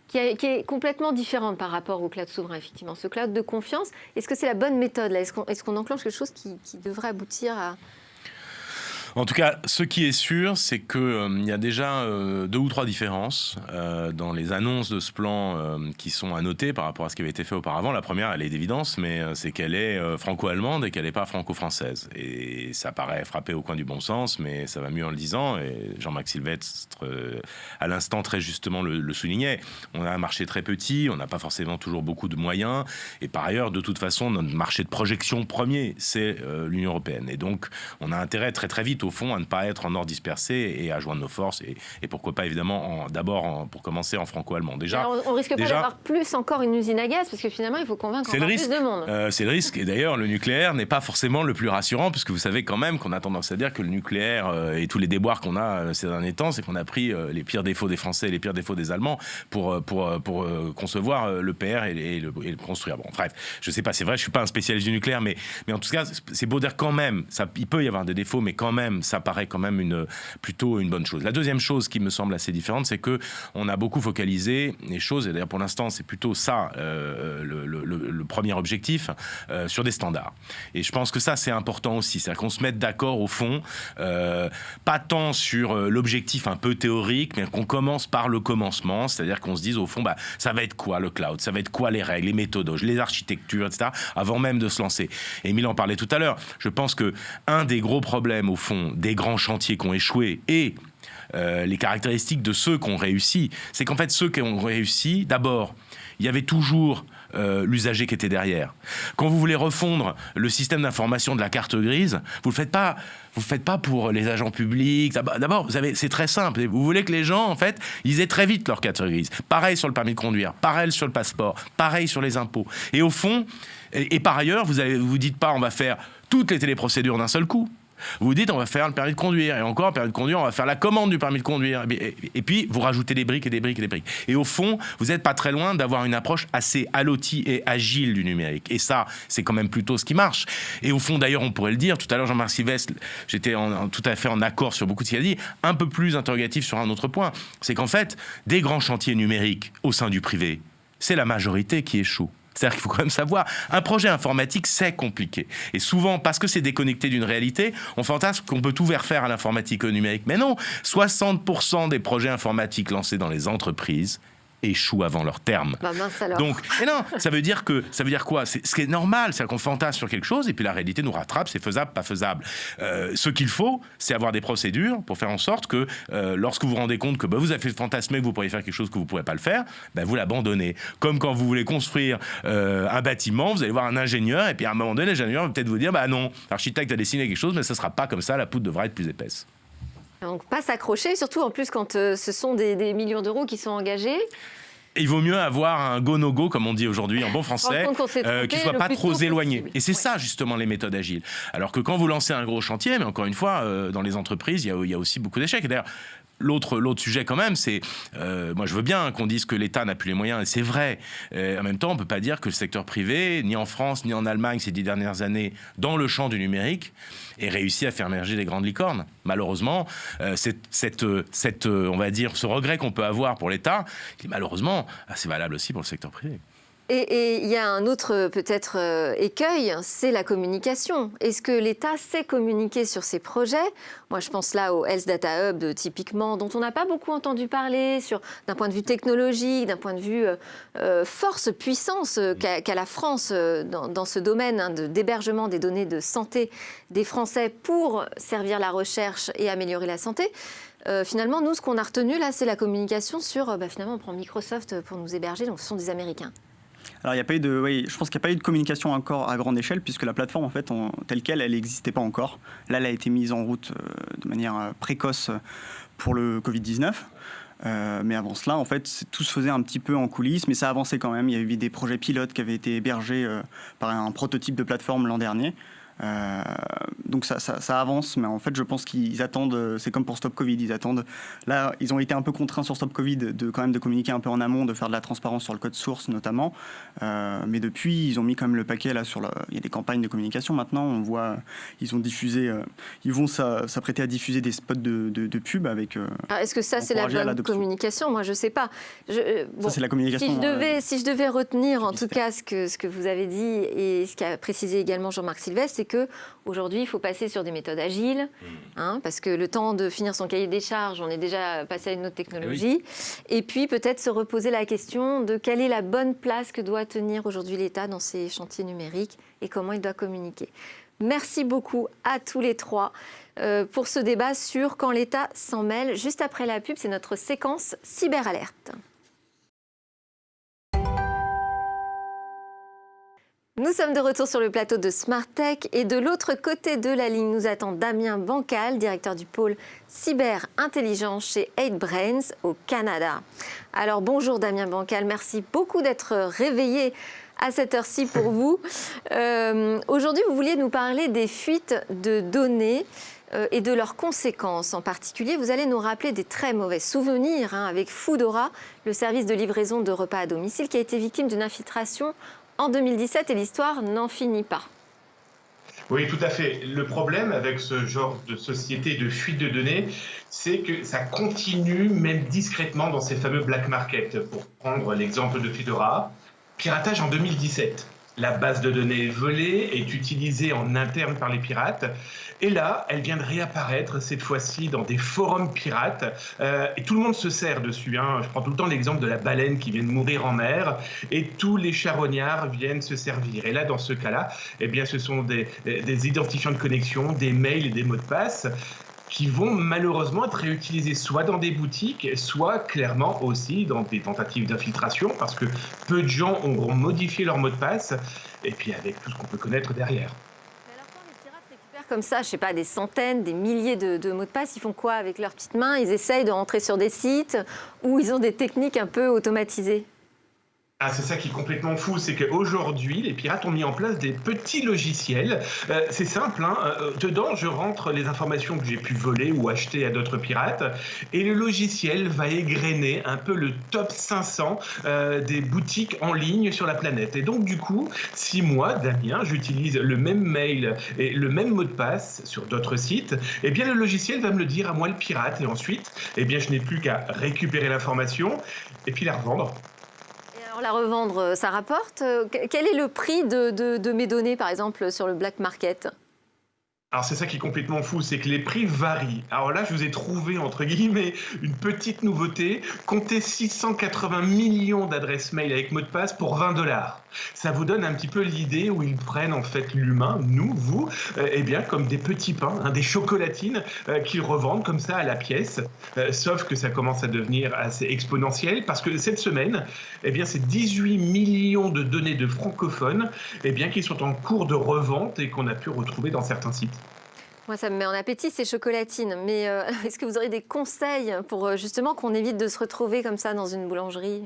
qui est complètement différente par rapport au cloud souverain, effectivement, ce cloud de confiance, est-ce que c'est la bonne méthode là ? Est-ce qu'on enclenche quelque chose qui devrait aboutir à... En tout cas, ce qui est sûr, c'est qu'il y a déjà 2 ou 3 différences dans les annonces de ce plan qui sont à noter par rapport à ce qui avait été fait auparavant. La première, elle est d'évidence, mais c'est qu'elle est franco-allemande et qu'elle n'est pas franco-française. Et ça paraît frapper au coin du bon sens, mais ça va mieux en le disant. Et Jean-Marc Sylvestre, à l'instant, très justement le soulignait. On a un marché très petit, on n'a pas forcément toujours beaucoup de moyens. Et par ailleurs, de toute façon, notre marché de projection premier, c'est l'Union européenne. Et donc, on a intérêt très très vite, au fond, à ne pas être en ordre dispersé et à joindre nos forces. Et pourquoi pas, évidemment, d'abord, pour commencer, en franco-allemand. Déjà, alors, on risque pas d'avoir plus encore une usine à gaz, parce que finalement, il faut convaincre encore plus de monde. C'est le risque. Et d'ailleurs, le nucléaire n'est pas forcément le plus rassurant, puisque vous savez quand même qu'on a tendance à dire que le nucléaire et tous les déboires qu'on a ces derniers temps, c'est qu'on a pris les pires défauts des Français et les pires défauts des Allemands pour concevoir le PR et le construire. Bon, bref, je sais pas, c'est vrai, je suis pas un spécialiste du nucléaire, mais en tout cas, c'est beau dire quand même, il peut y avoir des défauts, mais quand même, ça paraît quand même plutôt une bonne chose. La deuxième chose qui me semble assez différente, c'est que on a beaucoup focalisé les choses, et d'ailleurs pour l'instant, c'est plutôt ça le premier objectif, sur des standards. Et je pense que ça, c'est important aussi, c'est-à-dire qu'on se mette d'accord au fond, pas tant sur l'objectif un peu théorique, mais qu'on commence par le commencement, c'est-à-dire qu'on se dise au fond, ça va être quoi le cloud, ça va être quoi les règles, les méthodes, les architectures, etc., avant même de se lancer. Et Émile en parlait tout à l'heure, je pense que un des gros problèmes, au fond, des grands chantiers qui ont échoué et les caractéristiques de ceux qui ont réussi, c'est qu'en fait, ceux qui ont réussi, d'abord, il y avait toujours l'usager qui était derrière. Quand vous voulez refondre le système d'information de la carte grise, vous le faites pas pour les agents publics. D'abord, c'est très simple. Vous voulez que les gens, en fait, ils aient très vite leur carte grise. Pareil sur le permis de conduire, pareil sur le passeport, pareil sur les impôts. Et au fond, et par ailleurs, vous dites pas on va faire toutes les téléprocédures d'un seul coup. Vous dites on va faire le permis de conduire, et encore le permis de conduire, on va faire la commande du permis de conduire, et puis vous rajoutez des briques et des briques et des briques. Et au fond, vous n'êtes pas très loin d'avoir une approche assez allotie et agile du numérique. Et ça, c'est quand même plutôt ce qui marche. Et au fond, d'ailleurs, on pourrait le dire, tout à l'heure, Jean-Marc Sylvestre, j'étais tout à fait en accord sur beaucoup de ce qu'il a dit, un peu plus interrogatif sur un autre point, c'est qu'en fait, des grands chantiers numériques au sein du privé, c'est la majorité qui échoue. C'est-à-dire qu'il faut quand même savoir, un projet informatique, c'est compliqué. Et souvent, parce que c'est déconnecté d'une réalité, on fantasme qu'on peut tout refaire à l'informatique et au numérique. Mais non, 60% des projets informatiques lancés dans les entreprises échouent avant leur terme. Mince alors. Donc, mais non, ça veut dire quoi? C'est ce qui est normal, c'est qu'on fantasme sur quelque chose et puis la réalité nous rattrape, c'est faisable, pas faisable. Ce qu'il faut, c'est avoir des procédures pour faire en sorte que lorsque vous vous rendez compte que vous avez fantasmé que vous pourriez faire quelque chose que vous ne pourrez pas le faire, vous l'abandonnez. Comme quand vous voulez construire un bâtiment, vous allez voir un ingénieur et puis à un moment donné, l'ingénieur va peut-être vous dire non, l'architecte a dessiné quelque chose, mais ça ne sera pas comme ça, la poutre devra être plus épaisse. Donc pas s'accrocher, surtout en plus quand ce sont des millions d'euros qui sont engagés. Il vaut mieux avoir un go-no-go, comme on dit aujourd'hui en bon français, qui ne soit pas trop éloigné. Possible. Et c'est ça, justement, les méthodes agiles. Alors que quand vous lancez un gros chantier, mais encore une fois, dans les entreprises, il y a aussi beaucoup d'échecs. Et d'ailleurs, l'autre sujet quand même, c'est, moi je veux bien qu'on dise que l'État n'a plus les moyens, et c'est vrai. En même temps, on ne peut pas dire que le secteur privé, ni en France, ni en Allemagne ces 10 dernières années, dans le champ du numérique, ait réussi à faire émerger des grandes licornes. Malheureusement, on va dire, ce regret qu'on peut avoir pour l'État, qui est malheureusement assez valable aussi pour le secteur privé. Et il y a un autre peut-être écueil, c'est la communication. Est-ce que l'État sait communiquer sur ses projets? Moi, je pense là au Health Data Hub, typiquement, dont on n'a pas beaucoup entendu parler d'un point de vue technologique, d'un point de vue force, puissance qu'a la France dans ce domaine d'hébergement des données de santé des Français pour servir la recherche et améliorer la santé. Finalement, nous, ce qu'on a retenu là, c'est la communication sur, finalement, on prend Microsoft pour nous héberger, donc ce sont des Américains. Alors, je pense qu'il n'y a pas eu de communication encore à grande échelle, puisque la plateforme, en fait, telle qu'elle, elle n'existait pas encore. Là, elle a été mise en route de manière précoce pour le Covid-19. Mais avant cela, en fait, tout se faisait un petit peu en coulisses, mais ça avançait quand même. Il y a eu des projets pilotes qui avaient été hébergés par un prototype de plateforme l'an dernier. Donc ça avance, mais en fait je pense qu'ils attendent, c'est comme pour Stop Covid, ils attendent, là ils ont été un peu contraints sur Stop Covid quand même de communiquer un peu en amont, de faire de la transparence sur le code source notamment, mais depuis ils ont mis quand même le paquet là il y a des campagnes de communication maintenant, on voit, ils ont diffusé, ils vont s'apprêter à diffuser des spots de pub avec... Alors, est-ce que ça c'est la bonne communication? Moi je sais pas. Ça c'est la communication. Si je devais retenir en tout cas ce que vous avez dit et ce qu'a précisé également Jean-Marc Sylvestre, c'est c'est qu'aujourd'hui, il faut passer sur des méthodes agiles, parce que le temps de finir son cahier des charges, on est déjà passé à une autre technologie. Et puis peut-être se reposer la question de quelle est la bonne place que doit tenir aujourd'hui l'État dans ces chantiers numériques et comment il doit communiquer. Merci beaucoup à tous les trois pour ce débat sur quand l'État s'en mêle. Juste après la pub, c'est notre séquence Cyberalerte. Nous sommes de retour sur le plateau de Smart Tech et de l'autre côté de la ligne nous attend Damien Bancal, directeur du pôle Cyber Intelligence chez 8Brains au Canada. Alors bonjour Damien Bancal, merci beaucoup d'être réveillé à cette heure-ci pour vous. Aujourd'hui, vous vouliez nous parler des fuites de données et de leurs conséquences. En particulier, vous allez nous rappeler des très mauvais souvenirs avec Foodora, le service de livraison de repas à domicile qui a été victime d'une infiltration en 2017 et l'histoire n'en finit pas. Oui, tout à fait. Le problème avec ce genre de société de fuite de données, c'est que ça continue même discrètement dans ces fameux black market. Pour prendre l'exemple de Foodora, piratage en 2017. La base de données volée est utilisée en interne par les pirates. Et là, elle vient de réapparaître, cette fois-ci, dans des forums pirates. Et tout le monde se sert dessus. Je prends tout le temps l'exemple de la baleine qui vient de mourir en mer. Et tous les charognards viennent se servir. Et là, dans ce cas-là, eh bien, ce sont des identifiants de connexion, des mails et des mots de passe qui vont malheureusement être réutilisés soit dans des boutiques, soit clairement aussi dans des tentatives d'infiltration, parce que peu de gens auront modifié leur mot de passe, et puis avec tout ce qu'on peut connaître derrière. Mais alors quand les pirates récupèrent comme ça, je sais pas, des centaines, des milliers de mots de passe, ils font quoi avec leurs petites mains? Ils essayent de rentrer sur des sites où ils ont des techniques un peu automatisées? Ah, c'est ça qui est complètement fou, c'est qu'aujourd'hui, les pirates ont mis en place des petits logiciels. C'est simple, dedans, je rentre les informations que j'ai pu voler ou acheter à d'autres pirates, et le logiciel va égrener un peu le top 500 des boutiques en ligne sur la planète. Et donc, du coup, si moi, Damien, j'utilise le même mail et le même mot de passe sur d'autres sites, eh bien, le logiciel va me le dire à moi, le pirate, et ensuite, eh bien, je n'ai plus qu'à récupérer l'information et puis la revendre. Alors la revendre, ça rapporte? Quel est le prix de mes données, par exemple, sur le black market? Alors c'est ça qui est complètement fou, c'est que les prix varient. Alors là, je vous ai trouvé, entre guillemets, une petite nouveauté. Comptez 680 millions d'adresses mail avec mot de passe pour 20 $. Ça vous donne un petit peu l'idée où ils prennent en fait l'humain, nous, vous, eh bien comme des petits pains, des chocolatines qu'ils revendent comme ça à la pièce. Sauf que ça commence à devenir assez exponentiel parce que cette semaine, eh bien c'est 18 millions de données de francophones eh bien, qui sont en cours de revente et qu'on a pu retrouver dans certains sites. Moi, ça me met en appétit, ces chocolatines. Mais est-ce que vous aurez des conseils pour justement qu'on évite de se retrouver comme ça dans une boulangerie?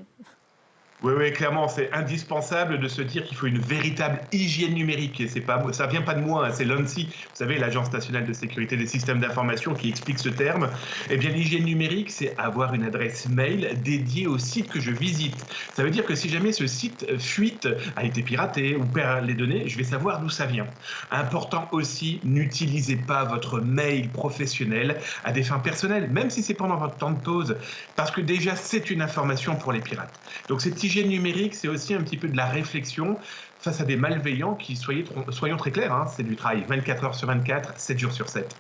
Oui, clairement, c'est indispensable de se dire qu'il faut une véritable hygiène numérique. Et ça vient pas de moi, c'est l'ANSSI, vous savez, l'Agence nationale de sécurité des systèmes d'information, qui explique ce terme. Eh bien, l'hygiène numérique, c'est avoir une adresse mail dédiée au site que je visite. Ça veut dire que si jamais ce site fuite, a été piraté ou perd les données, je vais savoir d'où ça vient. Important aussi, n'utilisez pas votre mail professionnel à des fins personnelles, même si c'est pendant votre temps de pause, parce que déjà, c'est une information pour les pirates. Donc, cette hygiène numérique, c'est aussi un petit peu de la réflexion face à des malveillants qui, soyons très clairs, c'est du travail 24 heures sur 24, 7 jours sur 7.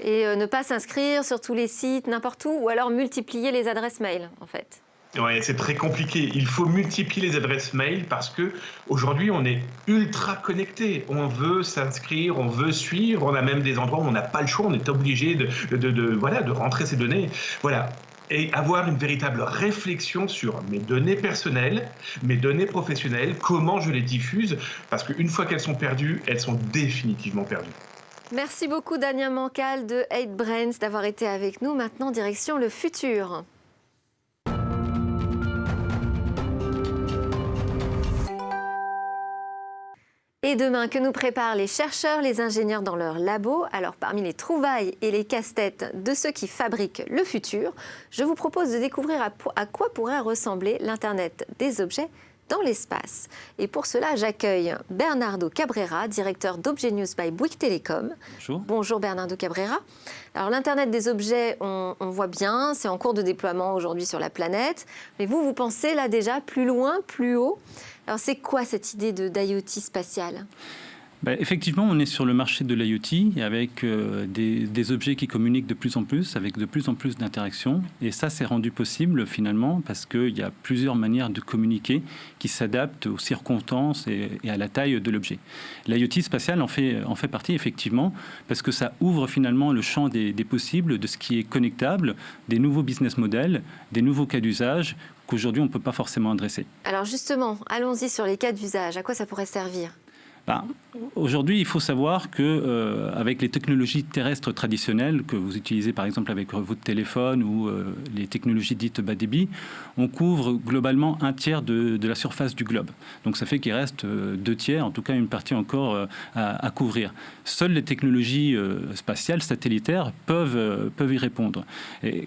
Et ne pas s'inscrire sur tous les sites, n'importe où, ou alors multiplier les adresses mail, en fait. Oui, c'est très compliqué. Il faut multiplier les adresses mail parce que aujourd'hui, on est ultra connecté. On veut s'inscrire, on veut suivre. On a même des endroits où on n'a pas le choix. On est obligé de rentrer ces données. Voilà. Et avoir une véritable réflexion sur mes données personnelles, mes données professionnelles, comment je les diffuse, parce qu'une fois qu'elles sont perdues, elles sont définitivement perdues. Merci beaucoup Damien Bancal de 8Brains d'avoir été avec nous. Maintenant, direction le futur. Et demain, que nous préparent les chercheurs, les ingénieurs dans leur labo? Alors, parmi les trouvailles et les casse-têtes de ceux qui fabriquent le futur, je vous propose de découvrir à quoi pourrait ressembler l'Internet des objets dans l'espace. Et pour cela, j'accueille Bernardo Cabrera, directeur d'Objet News by Bouygues Telecom. Bonjour. Bonjour Bernardo Cabrera. Alors l'Internet des objets, on voit bien, c'est en cours de déploiement aujourd'hui sur la planète. Mais vous pensez là déjà plus loin, plus haut. Alors c'est quoi cette idée d'IoT spatiale ? Effectivement, on est sur le marché de l'IoT avec des objets qui communiquent de plus en plus, avec de plus en plus d'interactions. Et ça, c'est rendu possible finalement parce qu'il y a plusieurs manières de communiquer qui s'adaptent aux circonstances et à la taille de l'objet. L'IoT spatial en fait partie effectivement parce que ça ouvre finalement le champ des possibles, de ce qui est connectable, des nouveaux business models, des nouveaux cas d'usage qu'aujourd'hui on ne peut pas forcément adresser. Alors justement, allons-y sur les cas d'usage. À quoi ça pourrait servir ? Aujourd'hui, il faut savoir que avec les technologies terrestres traditionnelles que vous utilisez par exemple avec votre téléphone ou les technologies dites bas débit, on couvre globalement 1/3 de la surface du globe. Donc ça fait qu'il reste 2/3, en tout cas une partie encore à couvrir. Seules les technologies spatiales, satellitaires peuvent y répondre.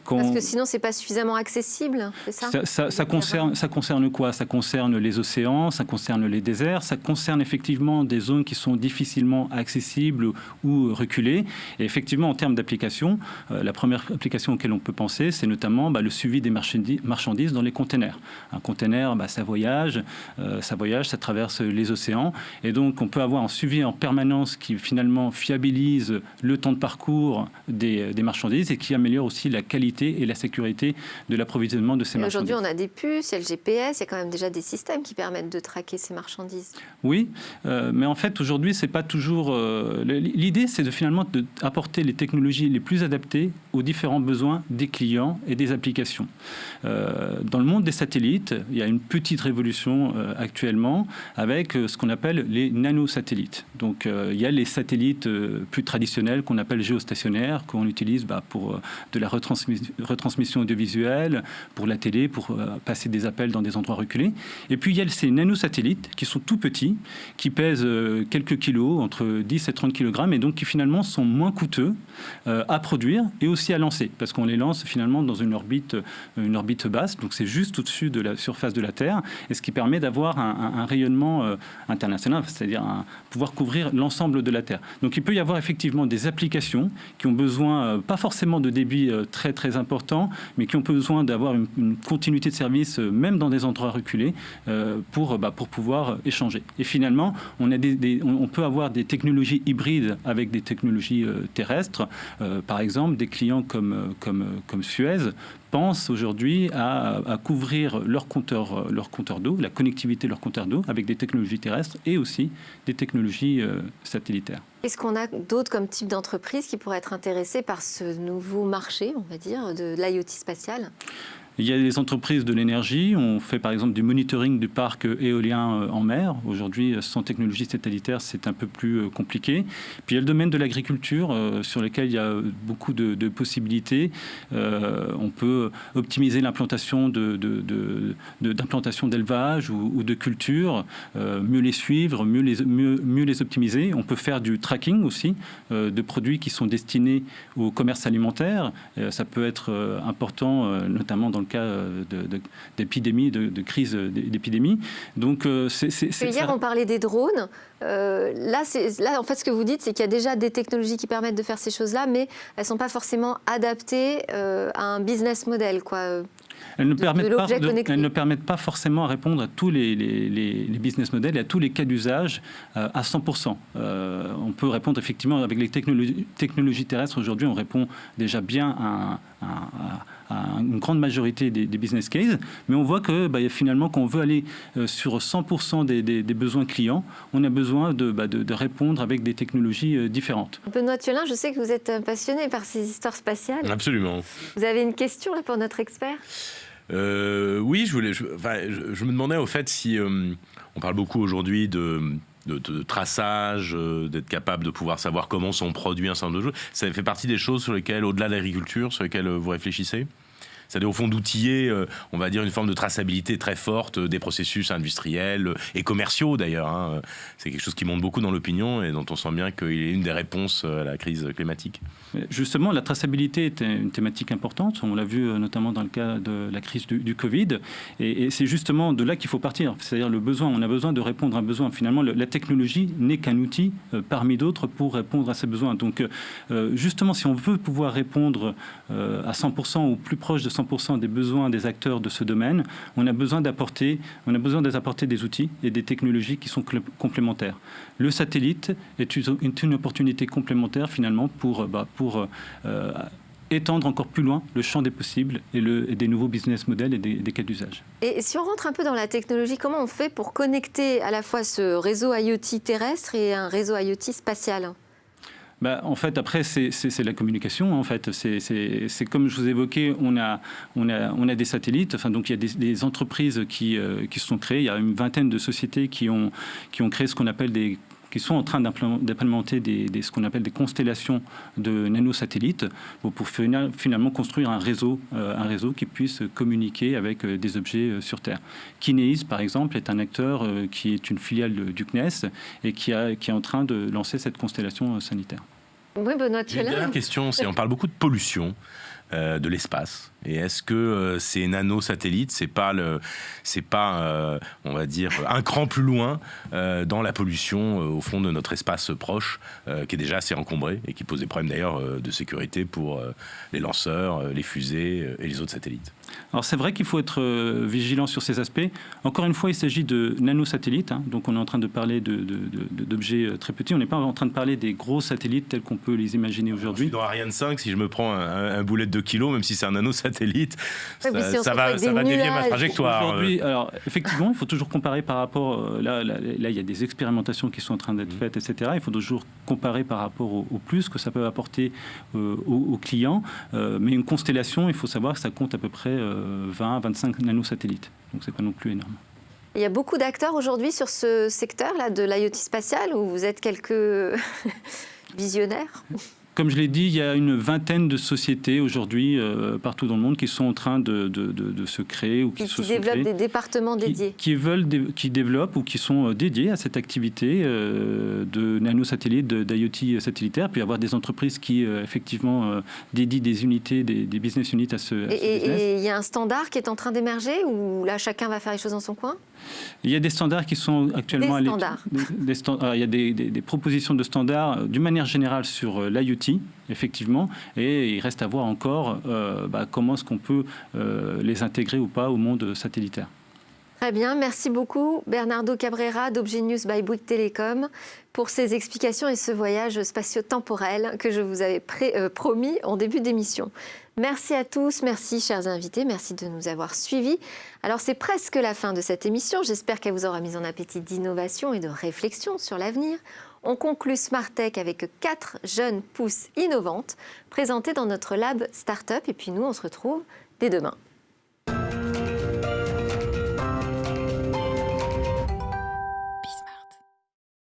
Parce que sinon, c'est pas suffisamment accessible, c'est ça ? Ça concerne quoi ? Ça concerne les océans, ça concerne les déserts, ça concerne effectivement des zones qui sont difficilement accessibles ou reculées. Et effectivement, en termes d'application, la première application auquel on peut penser, c'est notamment le suivi des marchandises dans les containers. Un container, ça voyage, ça traverse les océans. Et donc, on peut avoir un suivi en permanence qui finalement fiabilise le temps de parcours des marchandises et qui améliore aussi la qualité et la sécurité de l'approvisionnement de ces marchandises. Aujourd'hui, on a des puces, il y a le GPS, il y a quand même déjà des systèmes qui permettent de traquer ces marchandises. Oui, mais en fait, aujourd'hui, c'est pas toujours... L'idée, c'est finalement d'apporter les technologies les plus adaptées aux différents besoins des clients et des applications. Dans le monde des satellites, il y a une petite révolution actuellement avec ce qu'on appelle les nanosatellites. Donc, il y a les satellites plus traditionnels qu'on appelle géostationnaires, qu'on utilise pour de la retransmission audiovisuelle, pour la télé, pour passer des appels dans des endroits reculés. Et puis, il y a ces nanosatellites qui sont tout petits, qui pèsent quelques kilos, entre 10 et 30 kg, et donc qui finalement sont moins coûteux à produire et aussi à lancer, parce qu'on les lance finalement dans une orbite basse, donc c'est juste au-dessus de la surface de la Terre, et ce qui permet d'avoir un rayonnement international, c'est-à-dire pouvoir couvrir l'ensemble de la Terre. Donc il peut y avoir effectivement des applications qui ont besoin, pas forcément de débit très très important, mais qui ont besoin d'avoir une continuité de service, même dans des endroits reculés, pour pouvoir échanger. Et finalement, on peut avoir des technologies hybrides avec des technologies terrestres. Par exemple, des clients comme Suez pensent aujourd'hui à couvrir leur compteur d'eau, la connectivité de leur compteur d'eau avec des technologies terrestres et aussi des technologies satellitaires. Est-ce qu'on a d'autres comme type d'entreprises qui pourraient être intéressées par ce nouveau marché, on va dire, de l'IoT spatial ? Il y a des entreprises de l'énergie. On fait par exemple du monitoring du parc éolien en mer. Aujourd'hui, sans technologie satellitaire, c'est un peu plus compliqué. Puis il y a le domaine de l'agriculture sur lequel il y a beaucoup de possibilités. On peut optimiser l'implantation d'implantations d'élevage ou de culture, mieux les suivre, mieux les optimiser. On peut faire du tracking aussi de produits qui sont destinés au commerce alimentaire. Ça peut être important, notamment dans le cas d'épidémie, de crise d'épidémie. Donc, hier, on parlait des drones. Là, en fait, ce que vous dites, c'est qu'il y a déjà des technologies qui permettent de faire ces choses-là, mais elles ne sont pas forcément adaptées à un business model, quoi. Elles ne permettent pas forcément à répondre à tous les business models et à tous les cas d'usage à 100%. On peut répondre effectivement avec les technologies terrestres. Aujourd'hui, on répond déjà bien à une grande majorité des business cases, mais on voit que finalement, quand on veut aller sur 100% des besoins clients, on a besoin de répondre avec des technologies différentes. Benoît Thiolin, je sais que vous êtes passionné par ces histoires spatiales. Absolument. Vous avez une question là pour notre expert ? Oui, je me demandais au fait si on parle beaucoup aujourd'hui de traçage, d'être capable de pouvoir savoir comment sont produits un certain nombre de choses. Ça fait partie des choses sur lesquelles, au-delà de l'agriculture, sur lesquelles vous réfléchissez ? C'est-à-dire, au fond, d'outiller, on va dire, une forme de traçabilité très forte des processus industriels et commerciaux, d'ailleurs. Hein. C'est quelque chose qui monte beaucoup dans l'opinion et dont on sent bien qu'il est une des réponses à la crise climatique. Justement, la traçabilité est une thématique importante. On l'a vu notamment dans le cas de la crise du Covid. Et c'est justement de là qu'il faut partir. C'est-à-dire le besoin. On a besoin de répondre à un besoin. Finalement, la technologie n'est qu'un outil parmi d'autres pour répondre à ces besoins. Donc, justement, si on veut pouvoir répondre à 100% ou plus proche de 100% 100% des besoins des acteurs de ce domaine, on a besoin d'apporter des outils et des technologies qui sont complémentaires. Le satellite est une opportunité complémentaire finalement pour étendre encore plus loin le champ des possibles et des nouveaux business models et des cas d'usage. Et si on rentre un peu dans la technologie, comment on fait pour connecter à la fois ce réseau IoT terrestre et un réseau IoT spatial ? En fait, après, c'est la communication. En fait, c'est comme je vous évoquais, on a des satellites. Enfin, donc il y a des entreprises qui se sont créées. Il y a une vingtaine de sociétés qui ont créé ce qu'on appelle qui sont en train d'implémenter ce qu'on appelle des constellations de nanosatellites pour finalement construire un réseau qui puisse communiquer avec des objets sur Terre. Kineis, par exemple, est un acteur qui est une filiale du CNES et qui est en train de lancer cette constellation sanitaire. Oui, Benoît, tu es là. Une dernière question, on parle beaucoup de pollution de l'espace. Et est-ce que ces nanosatellites, c'est pas on va dire, un cran plus loin dans la pollution au fond de notre espace proche, qui est déjà assez encombré et qui pose des problèmes d'ailleurs de sécurité pour les lanceurs, les fusées et les autres satellites? Alors c'est vrai qu'il faut être vigilant sur ces aspects. Encore une fois, il s'agit de nanosatellites, donc on est en train de parler d'objets très petits. On n'est pas en train de parler des gros satellites tels qu'on peut les imaginer aujourd'hui. Dans Ariane 5, si je me prends un boulet de 2 kilos, même si c'est un nanosatellite, ça va dévier ma trajectoire. Aujourd'hui, alors effectivement, il faut toujours comparer par rapport. Là, il y a des expérimentations qui sont en train d'être faites, etc. Il faut toujours comparer par rapport au plus que ça peut apporter aux clients. Mais une constellation, il faut savoir que ça compte à peu près 20-25 nanosatellites. Donc c'est pas non plus énorme. Il y a beaucoup d'acteurs aujourd'hui sur ce secteur-là de l'IoT spatial, où vous êtes quelques visionnaires. Comme je l'ai dit, il y a une vingtaine de sociétés aujourd'hui partout dans le monde qui sont en train de se créer ou qui développent des départements dédiés. Qui développent ou qui sont dédiés à cette activité de nanosatellites, d'IoT satellitaire. Puis il y avoir des entreprises qui effectivement dédient des unités, des business units à ce business. Et il y a un standard qui est en train d'émerger ou là chacun va faire les choses dans son coin ? Il y a des standards qui sont actuellement des standards. Il y a des propositions de standards d'une manière générale sur l'IoT, effectivement, et il reste à voir encore comment est-ce qu'on peut les intégrer ou pas au monde satellitaire. Très bien, merci beaucoup Bernardo Cabrera d'Objet News by Bouygues Telecom pour ces explications et ce voyage spatio-temporel que je vous avais promis en début d'émission. Merci à tous, merci chers invités, merci de nous avoir suivis. Alors c'est presque la fin de cette émission, j'espère qu'elle vous aura mis en appétit d'innovation et de réflexion sur l'avenir. On conclut Smartech avec 4 jeunes pousses innovantes présentées dans notre lab Startup et puis nous on se retrouve dès demain.